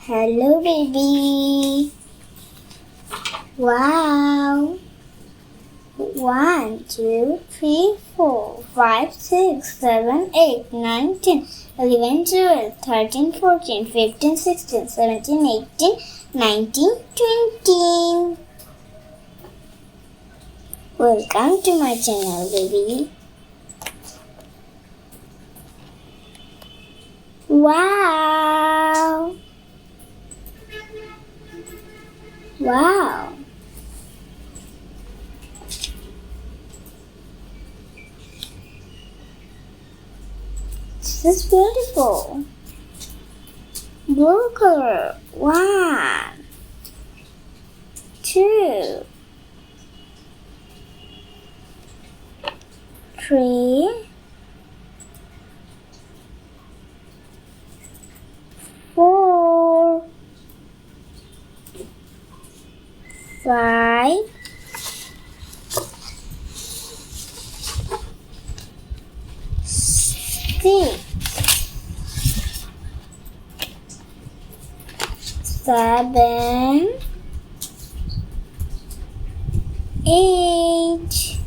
Hello, baby. Wow. 1, 2, 3, 4, 5, 6, 7, 8, 9, 10, 11, 12, 13, 14, 15, 16, 17, 18, 19, 20. Welcome to my channel, baby. Wow. Wow. This is beautiful. Blue color. 1, 2, 3, 4, 5, 6, 7, 8,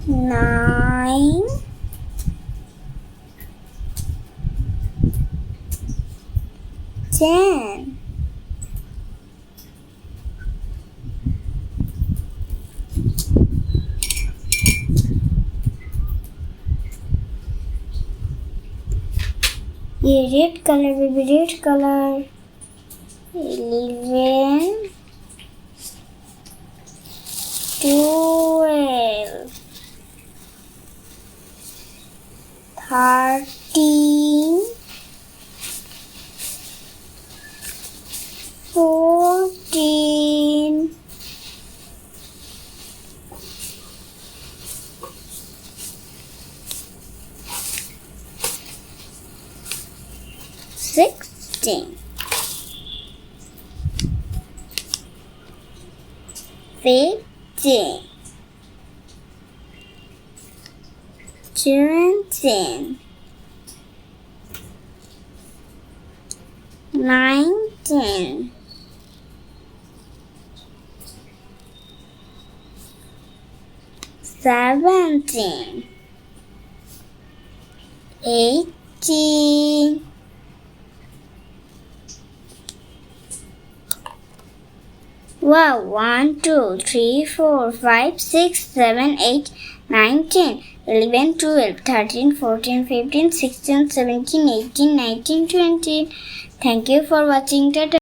9, 10. Red color, baby, red color. 11, 12, 13, 14, 16, 15, 17, 19, 17, 18, 1, 2, 3, 4, 5, 6, 7, 8, 9, 10, 11, 12, 13, 14, 15, 16, 17, 18, 19, 20. Thank you for watching. Tata.